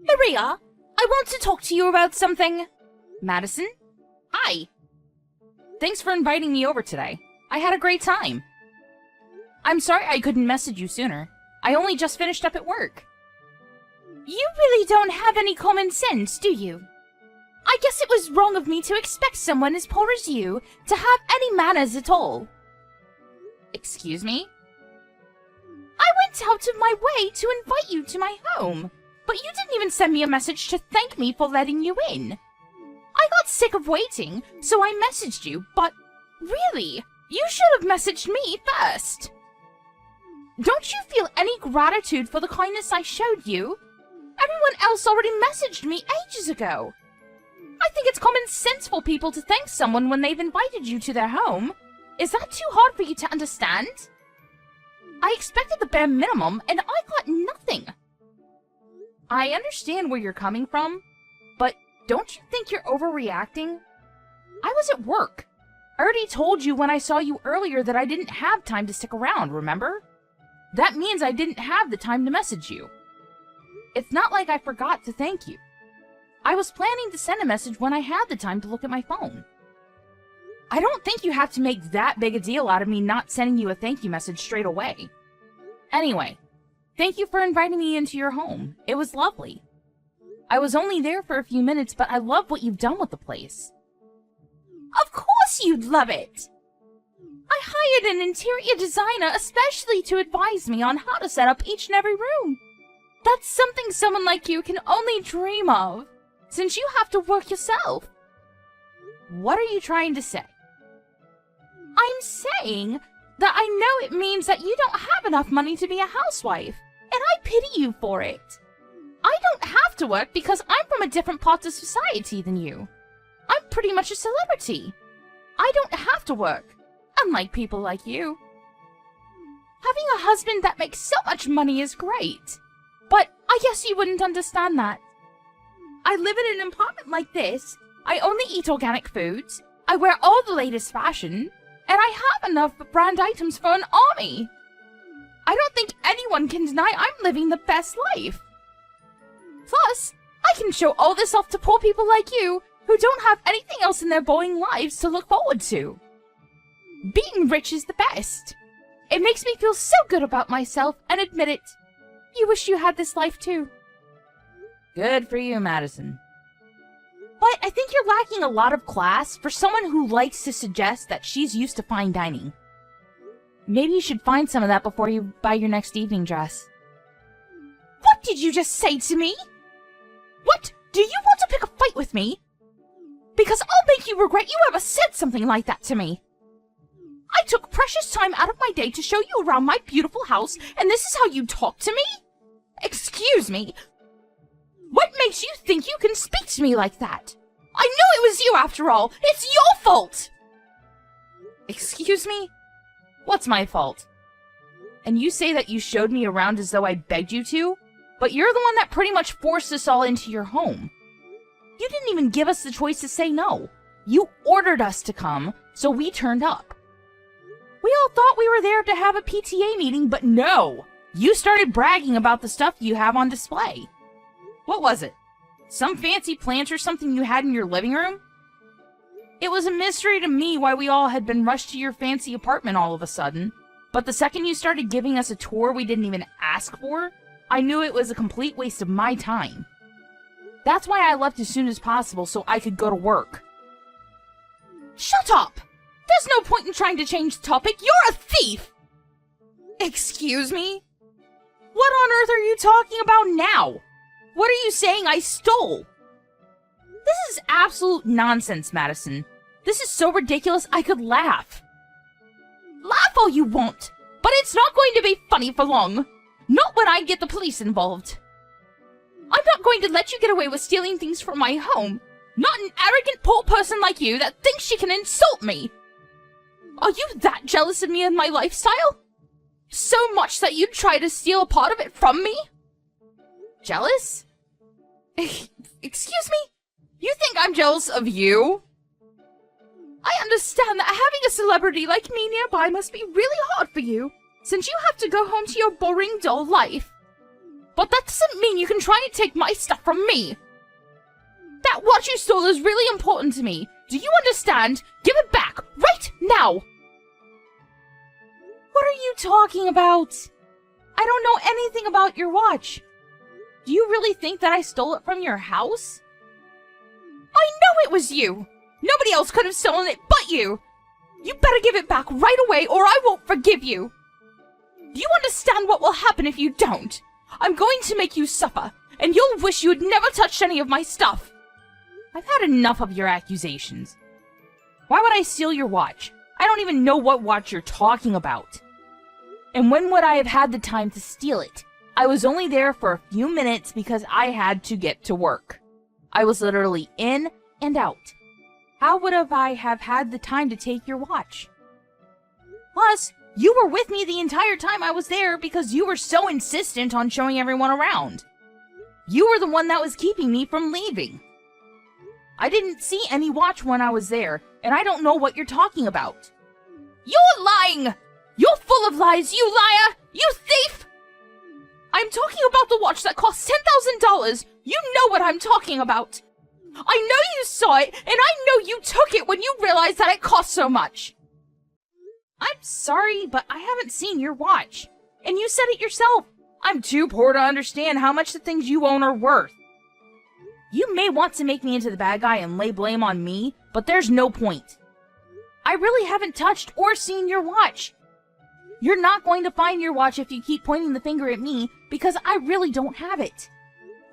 Maria, I want to talk to you about something. Madison? Hi. Thanks for inviting me over today. I had a great time. I'm sorry I couldn't message you sooner. I only just finished up at work. You really don't have any common sense, do you? I guess it was wrong of me to expect someone as poor as you to have any manners at all. Excuse me? I went out of my way to invite you to my home, but you didn't even send me a message to thank me for letting you in. I got sick of waiting, so I messaged you, but really, you should have messaged me first. Don't you feel any gratitude for the kindness I showed you? Everyone else already messaged me ages ago. I think it's common sense for people to thank someone when they've invited you to their home. Is that too hard for you to understand? I expected the bare minimum, and I got nothing. I understand where you're coming from, but don't you think you're overreacting? I was at work. I already told you when I saw you earlier that I didn't have time to stick around, remember? That means I didn't have the time to message you. It's not like I forgot to thank you. I was planning to send a message when I had the time to look at my phone. I don't think you have to make that big a deal out of me not sending you a thank you message straight away. Anyway, thank you for inviting me into your home. It was lovely. I was only there for a few minutes, but I love what you've done with the place. Of course you'd love it! I hired an interior designer especially to advise me on how to set up each and every room. That's something someone like you can only dream of, since you have to work yourself. What are you trying to say? I'm saying that I know it means that you don't have enough money to be a housewife, and I pity you for it. I don't have to work because I'm from a different part of society than you. I'm pretty much a celebrity. I don't have to work, unlike people like you. Having a husband that makes so much money is great, but I guess you wouldn't understand that. I live in an apartment like this, I only eat organic foods, I wear all the latest fashion, and I have enough brand items for an army. I don't think anyone can deny I'm living the best life. Plus, I can show all this off to poor people like you who don't have anything else in their boring lives to look forward to. Being rich is the best. It makes me feel so good about myself, and admit it, you wish you had this life too. Good for you, Madison. But I think you're lacking a lot of class for someone who likes to suggest that she's used to fine dining. Maybe you should find some of that before you buy your next evening dress. What did you just say to me? What? Do you want to pick a fight with me? Because I'll make you regret you ever said something like that to me. I took precious time out of my day to show you around my beautiful house, and this is how you talk to me? Excuse me. What makes you think you can speak to me like that? I knew it was you after all. It's your fault! Excuse me? What's my fault? And you say that you showed me around as though I begged you to? But you're the one that pretty much forced us all into your home. You didn't even give us the choice to say no. You ordered us to come, so we turned up. We all thought we were there to have a PTA meeting, but no! You started bragging about the stuff you have on display. What was it? Some fancy plant or something you had in your living room? It was a mystery to me why we all had been rushed to your fancy apartment all of a sudden, but the second you started giving us a tour we didn't even ask for, I knew it was a complete waste of my time. That's why I left as soon as possible so I could go to work. Shut up! There's no point in trying to change the topic. You're a thief! Excuse me? What on earth are you talking about now? What are you saying I stole? This is absolute nonsense, Madison. This is so ridiculous I could laugh. Laugh all you want, but it's not going to be funny for long. Not when I get the police involved. I'm not going to let you get away with stealing things from my home. Not an arrogant poor person like you that thinks she can insult me. Are you that jealous of me and my lifestyle? So much that you'd try to steal a part of it from me? Jealous? Excuse me? You think I'm jealous of you? I understand that having a celebrity like me nearby must be really hard for you, since you have to go home to your boring, dull life. but that doesn't mean you can try and take my stuff from me. That watch you stole is really important to me. Do you understand? Give it back, right now! What are you talking about? I don't know anything about your watch. Do you really think that I stole it from your house? I know it was you! Nobody else could have stolen it but you! You better give it back right away or I won't forgive you! Do you understand what will happen if you don't? I'm going to make you suffer, and you'll wish you had never touched any of my stuff! I've had enough of your accusations. Why would I steal your watch? I don't even know what watch you're talking about. And when would I have had the time to steal it? I was only there for a few minutes because I had to get to work. I was literally in and out. How would I have had the time to take your watch? Plus, you were with me the entire time I was there because you were so insistent on showing everyone around. You were the one that was keeping me from leaving. I didn't see any watch when I was there, and I don't know what you're talking about. You're lying! You're full of lies, you liar! You thief! I'm talking about the watch that cost $10,000! You know what I'm talking about! I know you saw it, and I know you took it when you realized that it cost so much! I'm sorry, but I haven't seen your watch. And you said it yourself. I'm too poor to understand how much the things you own are worth. You may want to make me into the bad guy and lay blame on me, but there's no point. I really haven't touched or seen your watch. You're not going to find your watch if you keep pointing the finger at me, because I really don't have it.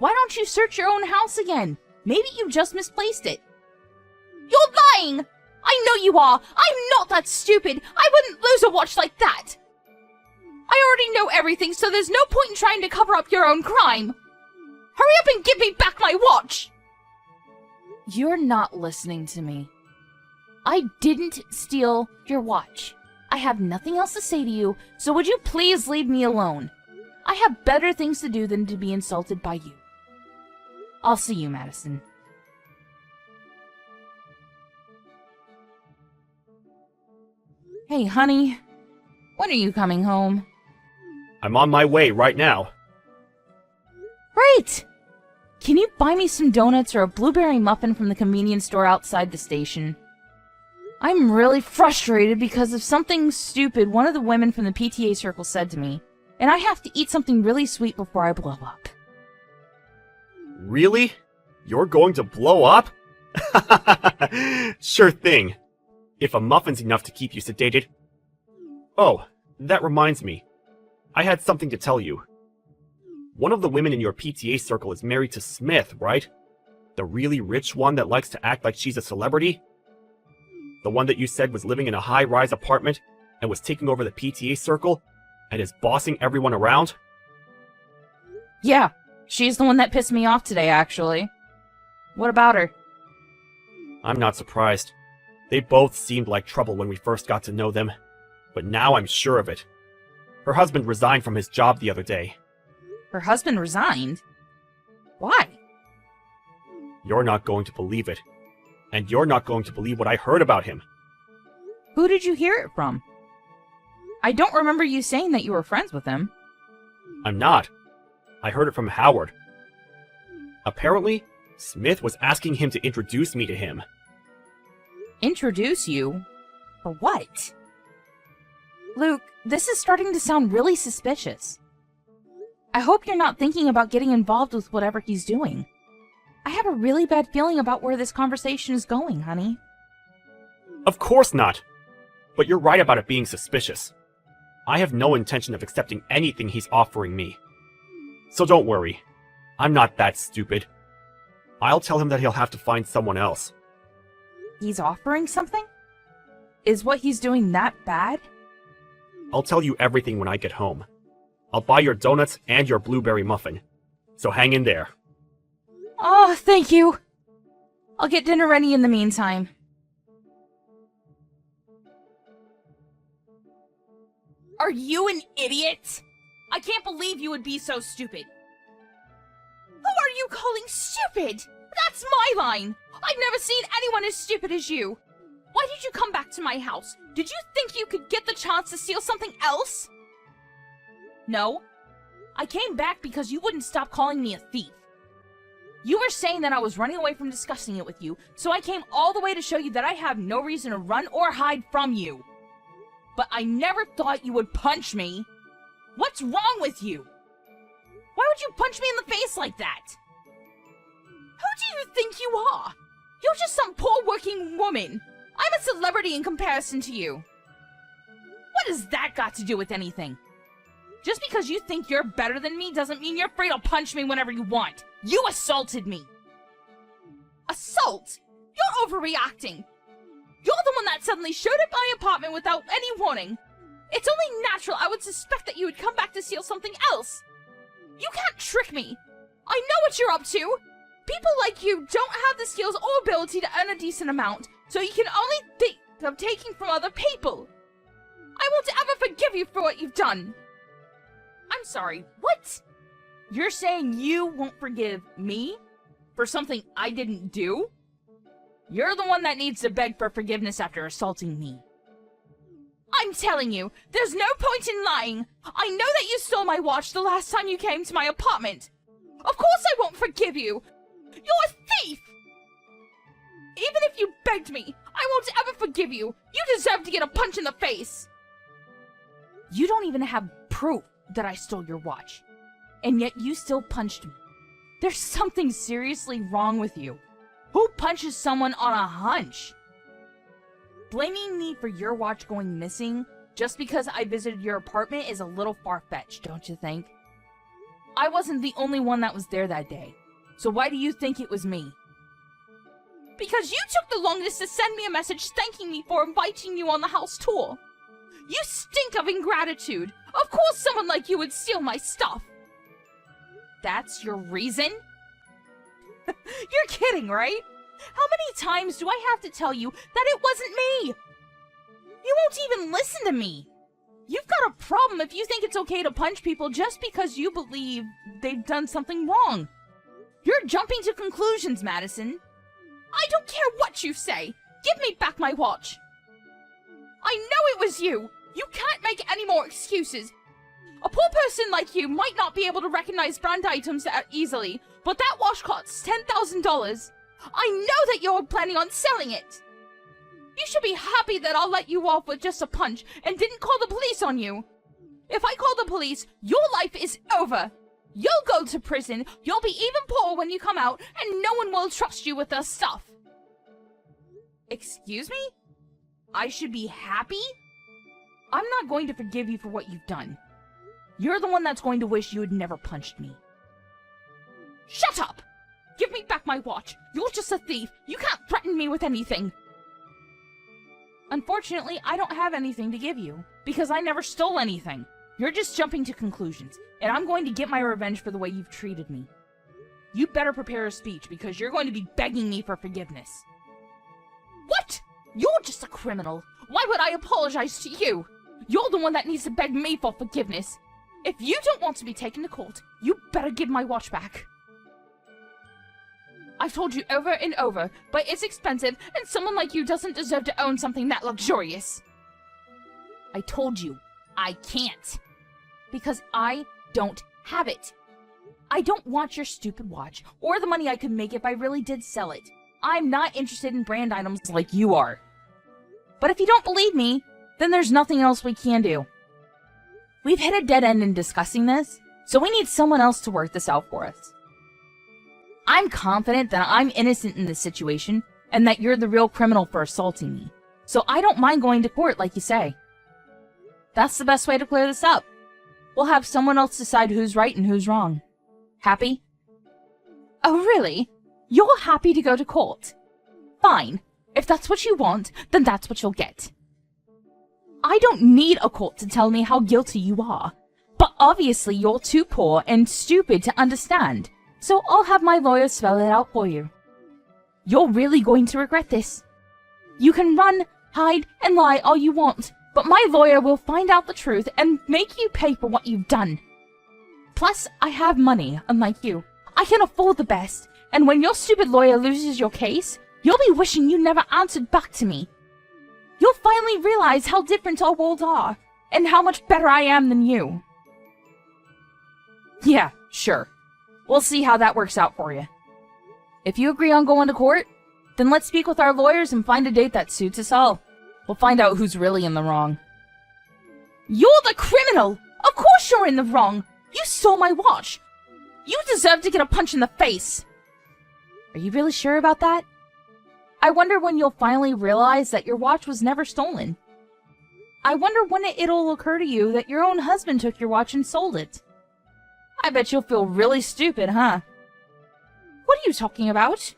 Why don't you search your own house again? Maybe you just misplaced it. You're lying! I know you are! I'm not that stupid! I wouldn't lose a watch like that! I already know everything, so there's no point in trying to cover up your own crime! Hurry up and give me back my watch! You're not listening to me. I didn't steal your watch. I have nothing else to say to you, so would you please leave me alone? I have better things to do than to be insulted by you. I'll see you, Madison. Hey, honey. When are you coming home? I'm on my way right now. Great! Can you buy me some donuts or a blueberry muffin from the convenience store outside the station? I'm really frustrated because of something stupid one of the women from the PTA circle said to me, and I have to eat something really sweet before I blow up. Really? You're going to blow up? Sure thing. If a muffin's enough to keep you sedated. Oh, that reminds me. I had something to tell you. One of the women in your PTA circle is married to Smith, right? The really rich one that likes to act like she's a celebrity? The one that you said was living in a high-rise apartment and was taking over the PTA circle and is bossing everyone around? Yeah, she's the one that pissed me off today, actually. What about her? I'm not surprised. They both seemed like trouble when we first got to know them, but now I'm sure of it. Her husband resigned from his job the other day. Her husband resigned? Why? You're not going to believe it. And you're not going to believe what I heard about him. Who did you hear it from? I don't remember you saying that you were friends with him. I'm not. I heard it from Howard. Apparently, Smith was asking him to introduce me to him. Introduce you? For what? Luke, this is starting to sound really suspicious. I hope you're not thinking about getting involved with whatever he's doing. I have a really bad feeling about where this conversation is going, honey. Of course not. But you're right about it being suspicious. I have no intention of accepting anything he's offering me. So don't worry. I'm not that stupid. I'll tell him that he'll have to find someone else. He's offering something? Is what he's doing that bad? I'll tell you everything when I get home. I'll buy your donuts and your blueberry muffin. So hang in there. Oh, thank you. I'll get dinner ready in the meantime. Are you an idiot? I can't believe you would be so stupid. Who are you calling stupid? That's my line. I've never seen anyone as stupid as you. Why did you come back to my house? Did you think you could get the chance to steal something else? No? I came back because you wouldn't stop calling me a thief. You were saying that I was running away from discussing it with you, so I came all the way to show you that I have no reason to run or hide from you. But I never thought you would punch me. What's wrong with you? Why would you punch me in the face like that? Who do you think you are? You're just some poor working woman. I'm a celebrity in comparison to you. What has that got to do with anything? Just because you think you're better than me doesn't mean you're free to punch me whenever you want. You assaulted me. Assault? You're overreacting. You're the one that suddenly showed up at my apartment without any warning. It's only natural I would suspect that you would come back to steal something else. You can't trick me. I know what you're up to. People like you don't have the skills or ability to earn a decent amount, so you can only think of taking from other people. I won't ever forgive you for what you've done. I'm sorry, what? You're saying you won't forgive me for something I didn't do? You're the one that needs to beg for forgiveness after assaulting me. I'm telling you, there's no point in lying. I know that you stole my watch the last time you came to my apartment. Of course I won't forgive you. You're a thief! Even if you begged me, I won't ever forgive you. You deserve to get a punch in the face. You don't even have proof that I stole your watch, and yet you still punched me. There's something seriously wrong with you. Who punches someone on a hunch? Blaming me for your watch going missing just because I visited your apartment is a little far-fetched, don't you think? I wasn't the only one that was there that day, so why do you think it was me? Because you took the longest to send me a message thanking me for inviting you on the house tour. You stink of ingratitude. Of course someone like you would steal my stuff. That's your reason? You're kidding, right? How many times do I have to tell you that it wasn't me? You won't even listen to me. You've got a problem if you think it's okay to punch people just because you believe they've done something wrong. You're jumping to conclusions, Madison. I don't care what you say. Give me back my watch. I know it was you. You can't make any more excuses. A poor person like you might not be able to recognize brand items easily, but that watch costs $10,000. I know that you're planning on selling it. You should be happy that I'll let you off with just a punch and didn't call the police on you. If I call the police, your life is over. You'll go to prison, you'll be even poorer when you come out, and no one will trust you with their stuff. Excuse me? I should be happy? I'm not going to forgive you for what you've done. You're the one that's going to wish you had never punched me. Shut up! Give me back my watch. You're just a thief. You can't threaten me with anything. Unfortunately, I don't have anything to give you, because I never stole anything. You're just jumping to conclusions, and I'm going to get my revenge for the way you've treated me. You better prepare a speech, because you're going to be begging me for forgiveness. What? You're just a criminal. Why would I apologize to you? You're the one that needs to beg me for forgiveness. If you don't want to be taken to court, you better give my watch back. I've told you over and over, but it's expensive, and someone like you doesn't deserve to own something that luxurious. I told you, I can't. Because I don't have it. I don't want your stupid watch, or the money I could make if I really did sell it. I'm not interested in brand items like you are. But if you don't believe me, then there's nothing else we can do. We've hit a dead end in discussing this, so we need someone else to work this out for us. I'm confident that I'm innocent in this situation, and that you're the real criminal for assaulting me. So I don't mind going to court like you say. That's the best way to clear this up. We'll have someone else decide who's right and who's wrong. Happy? Oh, really? You're happy to go to court? Fine. If that's what you want, then that's what you'll get. I don't need a court to tell me how guilty you are. But obviously you're too poor and stupid to understand. So I'll have my lawyer spell it out for you. You're really going to regret this. You can run, hide, and lie all you want, but my lawyer will find out the truth and make you pay for what you've done. Plus, I have money, unlike you. I can afford the best, and when your stupid lawyer loses your case, you'll be wishing you never answered back to me. You'll finally realize how different our worlds are, and how much better I am than you. Yeah, sure. We'll see how that works out for you. If you agree on going to court, then let's speak with our lawyers and find a date that suits us all. We'll find out who's really in the wrong. You're the criminal! Of course you're in the wrong! You stole my watch! You deserve to get a punch in the face! Are you really sure about that? I wonder when you'll finally realize that your watch was never stolen. I wonder when it'll occur to you that your own husband took your watch and sold it. I bet you'll feel really stupid, huh? What are you talking about?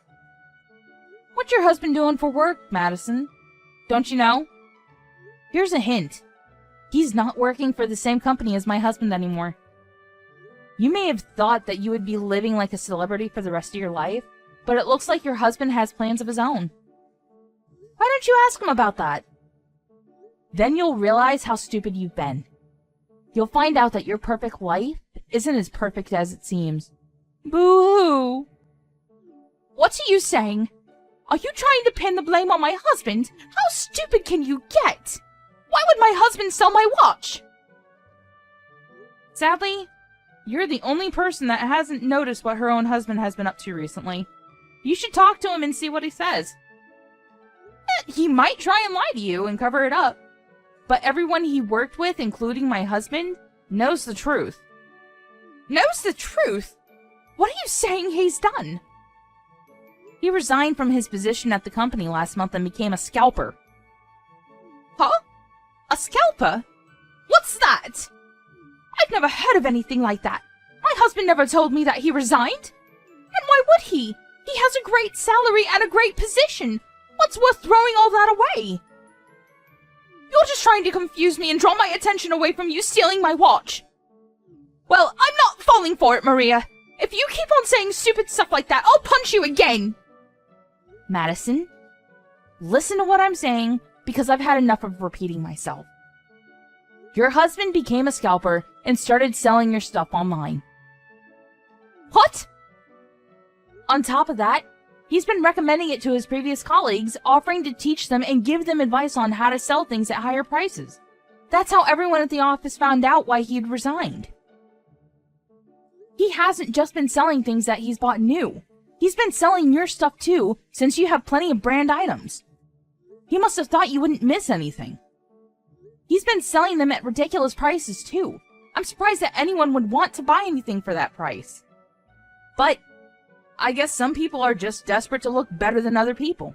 What's your husband doing for work, Madison? Don't you know? Here's a hint. He's not working for the same company as my husband anymore. You may have thought that you would be living like a celebrity for the rest of your life, but it looks like your husband has plans of his own. Why don't you ask him about that? Then you'll realize how stupid you've been. You'll find out that your perfect life isn't as perfect as it seems. Boo-hoo! What are you saying? Are you trying to pin the blame on my husband? How stupid can you get? Why would my husband sell my watch? Sadly, you're the only person that hasn't noticed what her own husband has been up to recently. You should talk to him and see what he says. He might try and lie to you and cover it up. But everyone he worked with, including my husband, knows the truth. Knows the truth? What are you saying he's done? He resigned from his position at the company last month and became a scalper. Huh? A scalper? What's that? I've never heard of anything like that. My husband never told me that he resigned. And why would he? He has a great salary and a great position. What's worth throwing all that away? You're just trying to confuse me and draw my attention away from you stealing my watch. Well, I'm not falling for it, Maria. If you keep on saying stupid stuff like that, I'll punch you again. Madison, listen to what I'm saying, because I've had enough of repeating myself. Your husband became a scalper and started selling your stuff online. What? On top of that, he's been recommending it to his previous colleagues, offering to teach them and give them advice on how to sell things at higher prices. That's how everyone at the office found out why he'd resigned. He hasn't just been selling things that he's bought new. He's been selling your stuff too, since you have plenty of brand items. He must have thought you wouldn't miss anything. He's been selling them at ridiculous prices too. I'm surprised that anyone would want to buy anything for that price. But I guess some people are just desperate to look better than other people.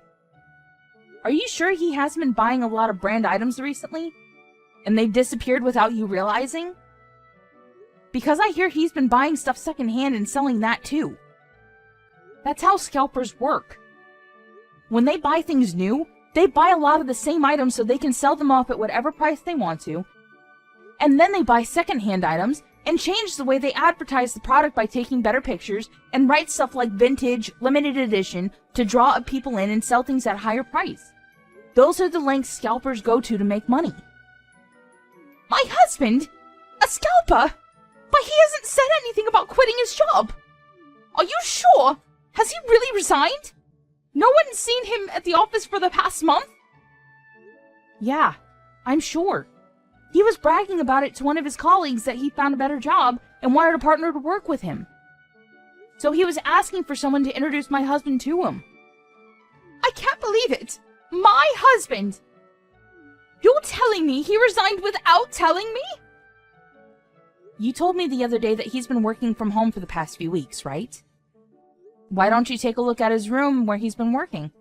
Are you sure he hasn't been buying a lot of brand items recently? And they've disappeared without you realizing? Because I hear he's been buying stuff secondhand and selling that too. That's how scalpers work. When they buy things new, they buy a lot of the same items so they can sell them off at whatever price they want to. And then they buy secondhand items and change the way they advertise the product by taking better pictures and write stuff like vintage, limited edition to draw people in and sell things at a higher price. Those are the lengths scalpers go to make money. My husband? A scalper? But he hasn't said anything about quitting his job. Are you sure? Has he really resigned? No one's seen him at the office for the past month? Yeah, I'm sure. He was bragging about it to one of his colleagues that he found a better job and wanted a partner to work with him. So he was asking for someone to introduce my husband to him. I can't believe it! My husband! You're telling me he resigned without telling me? You told me the other day that he's been working from home for the past few weeks, right? Why don't you take a look at his room where he's been working?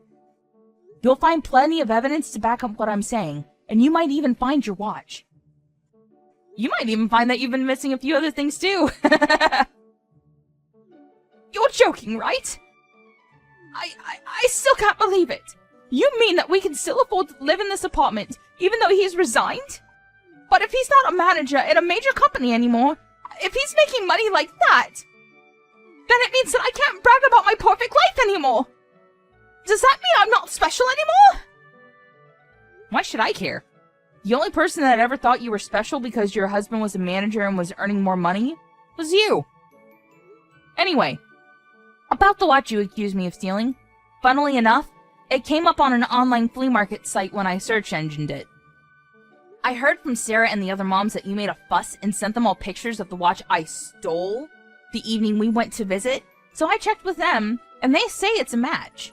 You'll find plenty of evidence to back up what I'm saying, and you might even find your watch. You might even find that you've been missing a few other things too. You're joking, right? I still can't believe it. You mean that we can still afford to live in this apartment, even though he's resigned? But if he's not a manager at a major company anymore, if he's making money like that, then it means that I can't brag about my perfect life anymore. Does that mean I'm not special anymore? Why should I care? The only person that ever thought you were special because your husband was a manager and was earning more money was you. Anyway, about the watch you accused me of stealing, funnily enough, it came up on an online flea market site when I search engined it. I heard from Sarah and the other moms that you made a fuss and sent them all pictures of the watch I stole the evening we went to visit, so I checked with them, and they say it's a match.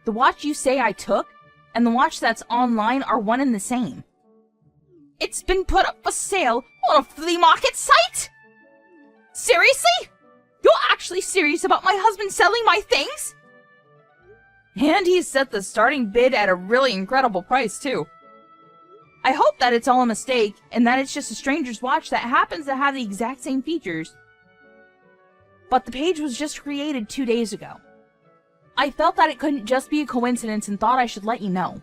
The watch you say I took and the watch that's online are one and the same. It's been put up for sale on a flea market site? Seriously? You're actually serious about my husband selling my things? And he set the starting bid at a really incredible price, too. I hope that it's all a mistake, and that it's just a stranger's watch that happens to have the exact same features. But the page was just created 2 days ago. I felt that it couldn't just be a coincidence and thought I should let you know.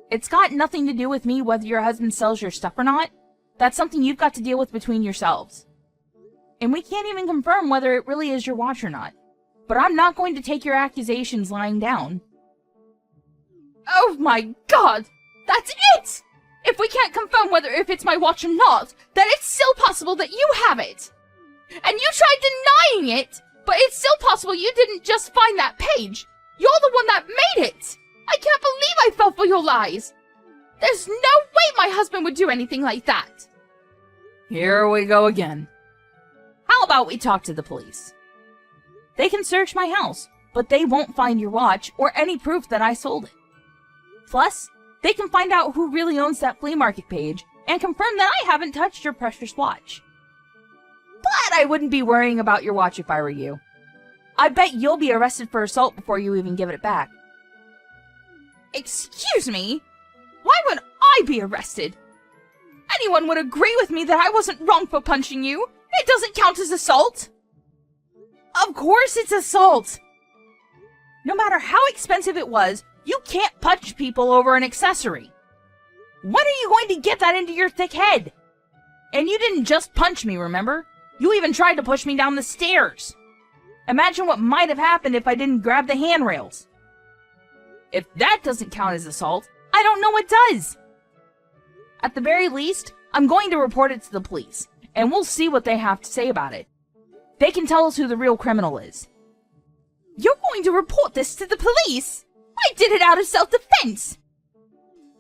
It's got nothing to do with me whether your husband sells your stuff or not. That's something you've got to deal with between yourselves. And we can't even confirm whether it really is your watch or not. But I'm not going to take your accusations lying down. Oh my god! That's it! If we can't confirm whether if it's my watch or not, then it's still possible that you have it! And you tried denying it, but it's still possible you didn't just find that page. You're the one that made it! I can't believe I fell for your lies! There's no way my husband would do anything like that! Here we go again. How about we talk to the police? They can search my house, but they won't find your watch or any proof that I sold it. Plus, they can find out who really owns that flea market page and confirm that I haven't touched your precious watch. But I wouldn't be worrying about your watch if I were you. I bet you'll be arrested for assault before you even give it back. Excuse me? Why would I be arrested? Anyone would agree with me that I wasn't wrong for punching you. It doesn't count as assault. Of course it's assault! No matter how expensive it was, you can't punch people over an accessory. When are you going to get that into your thick head? And you didn't just punch me, remember? You even tried to push me down the stairs. Imagine what might have happened if I didn't grab the handrails. If that doesn't count as assault, I don't know what does. At the very least, I'm going to report it to the police, and we'll see what they have to say about it. They can tell us who the real criminal is. You're going to report this to the police? I did it out of self-defense.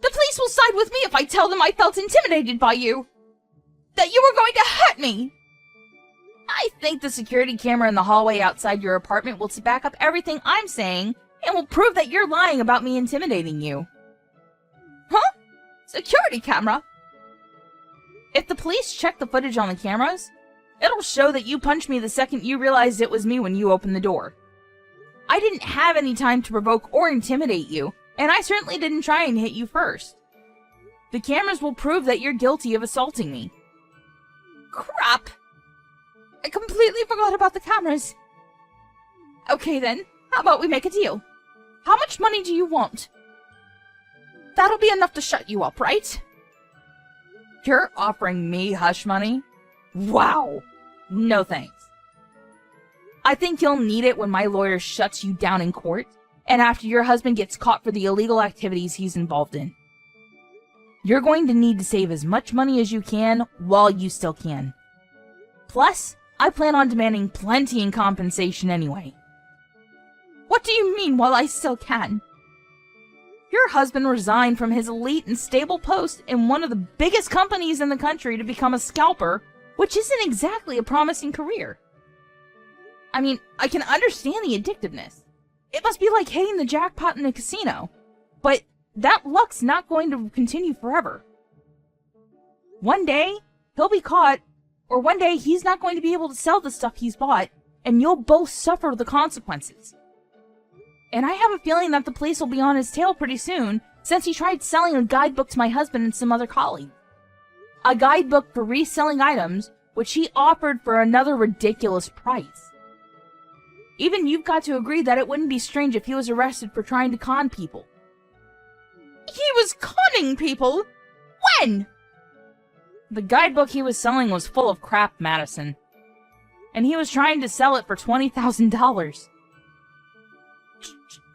The police will side with me if I tell them I felt intimidated by you. That you were going to hurt me. I think the security camera in the hallway outside your apartment will back up everything I'm saying and will prove that you're lying about me intimidating you. Huh? Security camera? If the police check the footage on the cameras, it'll show that you punched me the second you realized it was me when you opened the door. I didn't have any time to provoke or intimidate you, and I certainly didn't try and hit you first. The cameras will prove that you're guilty of assaulting me. Crap! I completely forgot about the cameras. Okay then, how about we make a deal? How much money do you want? That'll be enough to shut you up, right? You're offering me hush money? Wow! No thanks. I think you'll need it when my lawyer shuts you down in court, and after your husband gets caught for the illegal activities he's involved in. You're going to need to save as much money as you can while you still can. Plus, I plan on demanding plenty in compensation anyway. What do you mean while I still can? Your husband resigned from his elite and stable post in one of the biggest companies in the country to become a scalper, which isn't exactly a promising career. I mean, I can understand the addictiveness. It must be like hitting the jackpot in a casino. But that luck's not going to continue forever. One day, he'll be caught, or one day he's not going to be able to sell the stuff he's bought, and you'll both suffer the consequences. And I have a feeling that the police will be on his tail pretty soon, since he tried selling a guidebook to my husband and some other colleagues. A guidebook for reselling items, which he offered for another ridiculous price. Even you've got to agree that it wouldn't be strange if he was arrested for trying to con people. He was conning people? When? The guidebook he was selling was full of crap, Madison. And he was trying to sell it for $20,000.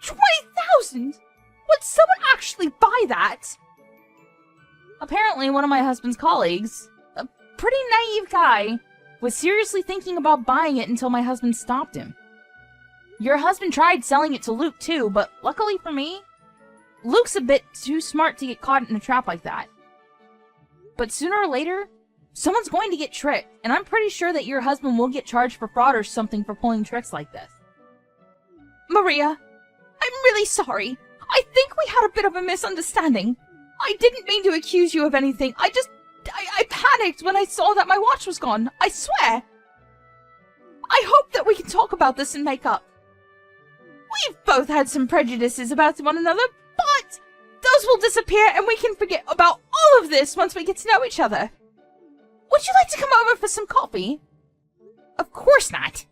20,000? Would someone actually buy that? Apparently one of my husband's colleagues, a pretty naive guy, was seriously thinking about buying it until my husband stopped him. Your husband tried selling it to Luke too, but luckily for me, Luke's a bit too smart to get caught in a trap like that. But sooner or later, Someone's going to get tricked, and I'm pretty sure that your husband will get charged for fraud or something for pulling tricks like this. Maria, I'm really sorry. I think we had a bit of a misunderstanding. I didn't mean to accuse you of anything. I panicked when I saw that my watch was gone. I swear. I hope that we can talk about this and make up. We've both had some prejudices about one another, but those will disappear and we can forget about all of this once we get to know each other. Would you like to come over for some coffee? Of course not.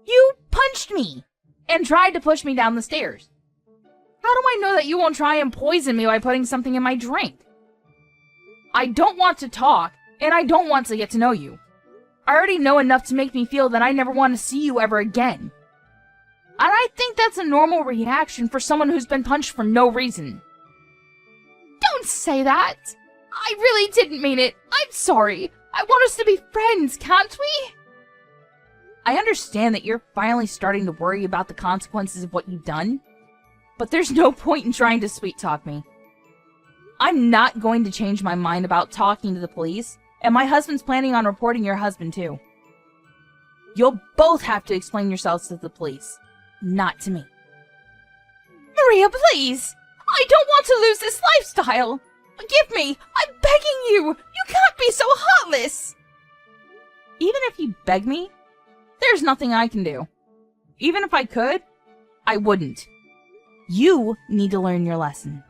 You punched me and tried to push me down the stairs. How do I know that you won't try and poison me by putting something in my drink? I don't want to talk, and I don't want to get to know you. I already know enough to make me feel that I never want to see you ever again. And I think that's a normal reaction for someone who's been punched for no reason. Don't say that! I really didn't mean it. I'm sorry. I want us to be friends, can't we? I understand that you're finally starting to worry about the consequences of what you've done, but there's no point in trying to sweet-talk me. I'm not going to change my mind about talking to the police, and my husband's planning on reporting your husband too. You'll both have to explain yourselves to the police, not to me. Maria, please! I don't want to lose this lifestyle! Forgive me! I'm begging you! You can't be so heartless! Even if you beg me, there's nothing I can do. Even if I could, I wouldn't. You need to learn your lesson.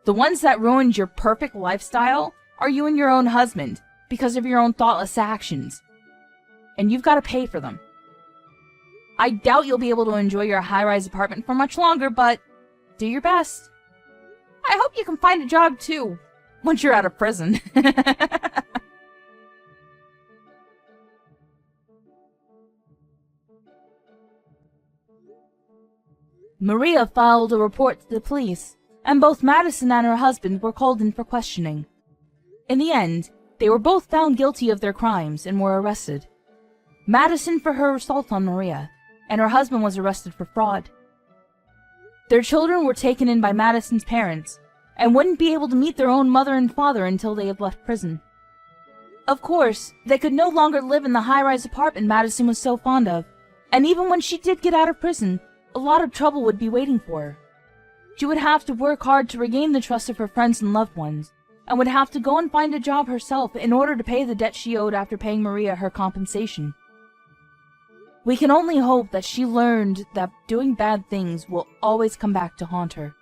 The ones that ruined your perfect lifestyle are you and your own husband because of your own thoughtless actions. And you've got to pay for them. I doubt you'll be able to enjoy your high-rise apartment for much longer, but do your best. I hope you can find a job too, once you're out of prison. Maria filed a report to the police, and both Madison and her husband were called in for questioning. In the end, they were both found guilty of their crimes and were arrested. Madison for her assault on Maria, and her husband was arrested for fraud. Their children were taken in by Madison's parents, and wouldn't be able to meet their own mother and father until they had left prison. Of course, they could no longer live in the high-rise apartment Madison was so fond of, and even when she did get out of prison, a lot of trouble would be waiting for her. She would have to work hard to regain the trust of her friends and loved ones, and would have to go and find a job herself in order to pay the debt she owed after paying Maria her compensation. We can only hope that she learned that doing bad things will always come back to haunt her.